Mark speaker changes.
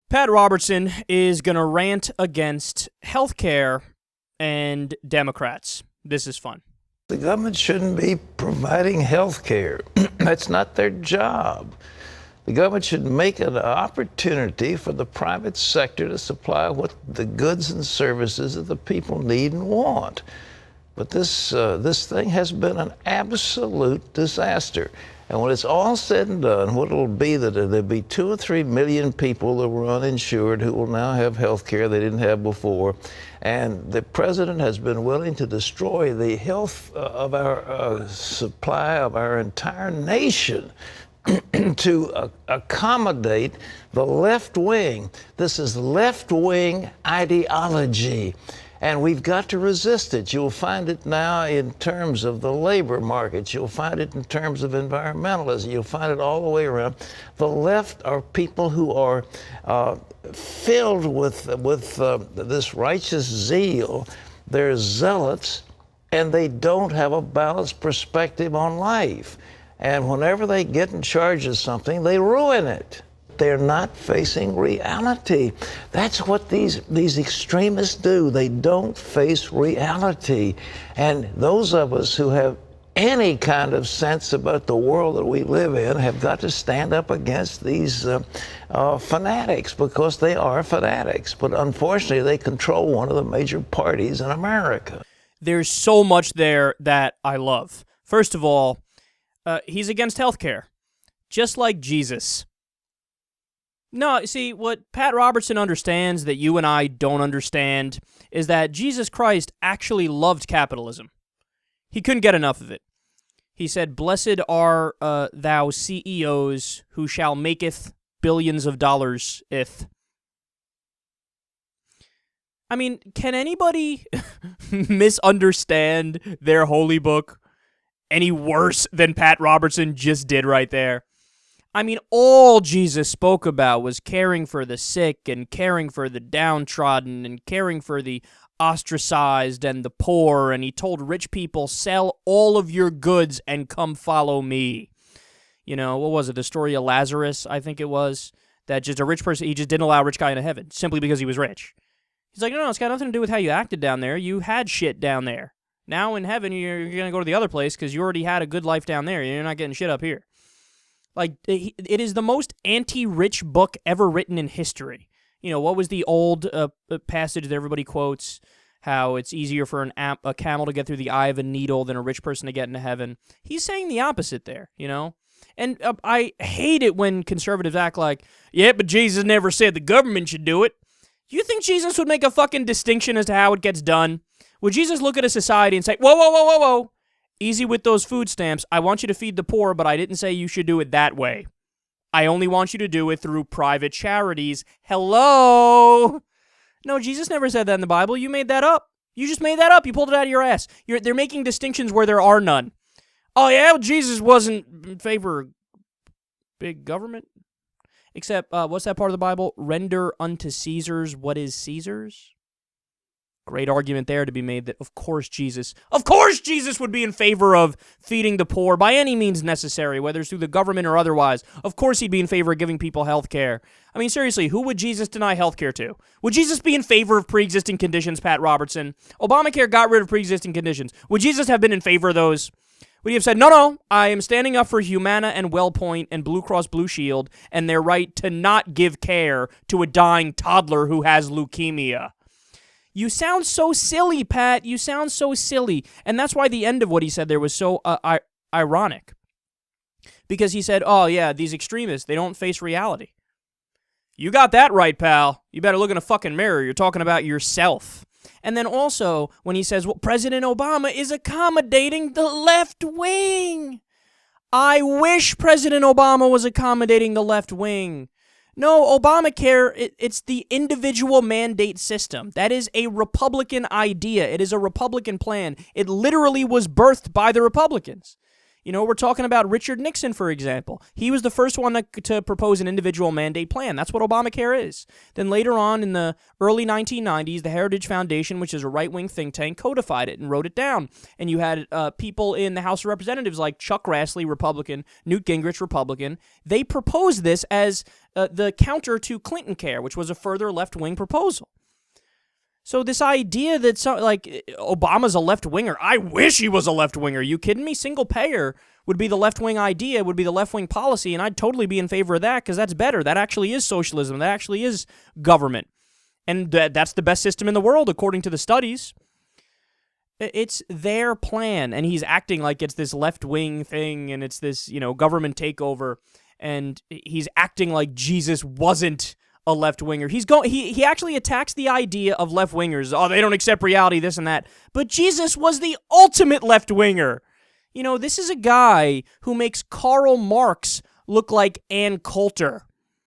Speaker 1: Pat Robertson is going to rant against healthcare and Democrats. This is fun.
Speaker 2: The government shouldn't be providing health care. That's not their job. The government should make an opportunity for the private sector to supply what the goods and services that the people need and want. But this thing has been an absolute disaster. And when it's all said and done, what it'll be that there'll be 2 or 3 million people that were uninsured who will now have health care they didn't have before. And the president has been willing to destroy the health of our supply of our entire nation to accommodate the left wing. This is left wing ideology. And we've got to resist it. You'll find it now in terms of the labor markets. You'll find it in terms of environmentalism. You'll find it all the way around. The left are people who are filled with this righteous zeal. They're zealots, and they don't have a balanced perspective on life. And whenever they get in charge of something, they ruin it. They're not facing reality. That's what these extremists do. They don't face reality. And those of us who have any kind of sense about the world that we live in have got to stand up against these fanatics, because they are fanatics. But unfortunately, they control one of the major parties in America.
Speaker 1: There's so much there that I love. First of all, he's against healthcare, just like Jesus. No, see, what Pat Robertson understands that you and I don't understand is that Jesus Christ actually loved capitalism. He couldn't get enough of it. He said, "Blessed are thou CEOs who shall maketh billions of dollars ith." I mean, can anybody misunderstand their holy book any worse than Pat Robertson just did right there? I mean, all Jesus spoke about was caring for the sick and caring for the downtrodden and caring for the ostracized and the poor. And he told rich people, sell all of your goods and come follow me. You know, what was it? The story of Lazarus, I think it was, that just a rich person, he just didn't allow a rich guy into heaven simply because he was rich. He's like, no, it's got nothing to do with how you acted down there. You had shit down there. Now in heaven, you're going to go to the other place because you already had a good life down there. You're not getting shit up here. Like, it is the most anti-rich book ever written in history. You know, what was the old passage that everybody quotes? How it's easier for a camel to get through the eye of a needle than a rich person to get into heaven. He's saying the opposite there, you know? And I hate it when conservatives act like, yeah, but Jesus never said the government should do it. You think Jesus would make a fucking distinction as to how it gets done? Would Jesus look at a society and say, whoa, whoa, whoa, whoa, whoa. Easy with those food stamps. I want you to feed the poor, but I didn't say you should do it that way. I only want you to do it through private charities. Hello? No, Jesus never said that in the Bible. You made that up. You just made that up. You pulled it out of your ass. They're making distinctions where there are none. Oh, yeah, well, Jesus wasn't in favor of big government. Except, what's that part of the Bible? Render unto Caesar's what is Caesar's? Great argument there to be made that, of course Jesus would be in favor of feeding the poor by any means necessary, whether it's through the government or otherwise. Of course he'd be in favor of giving people health care. I mean, seriously, who would Jesus deny health care to? Would Jesus be in favor of pre-existing conditions, Pat Robertson? Obamacare got rid of pre-existing conditions. Would Jesus have been in favor of those? Would he have said, no, I am standing up for Humana and WellPoint and Blue Cross Blue Shield and their right to not give care to a dying toddler who has leukemia? You sound so silly, Pat. You sound so silly. And that's why the end of what he said there was so ironic. Because he said, oh, yeah, these extremists, they don't face reality. You got that right, pal. You better look in a fucking mirror. You're talking about yourself. And then also, when he says, well, President Obama is accommodating the left wing. I wish President Obama was accommodating the left wing. No, Obamacare, it's the individual mandate system. That is a Republican idea. It is a Republican plan. It literally was birthed by the Republicans. We're talking about Richard Nixon, for example. He was the first one to propose an individual mandate plan. That's what Obamacare is. Then later on in the early 1990s, the Heritage Foundation, which is a right-wing think tank, codified it and wrote it down. And you had people in the House of Representatives like Chuck Grassley, Republican, Newt Gingrich, Republican. They proposed this as the counter to Clinton Care, which was a further left-wing proposal. So this idea that Obama's a left-winger, I wish he was a left-winger. You kidding me? Single payer would be the left-wing idea, would be the left-wing policy, and I'd totally be in favor of that because that's better. That actually is socialism. That actually is government. And that's the best system in the world, according to the studies. It's their plan, and he's acting like it's this left-wing thing, and it's this, government takeover, and he's acting like Jesus wasn't a left-winger. He actually attacks the idea of left-wingers. Oh, they don't accept reality, this and that. But Jesus was the ultimate left-winger. This is a guy who makes Karl Marx look like Ann Coulter.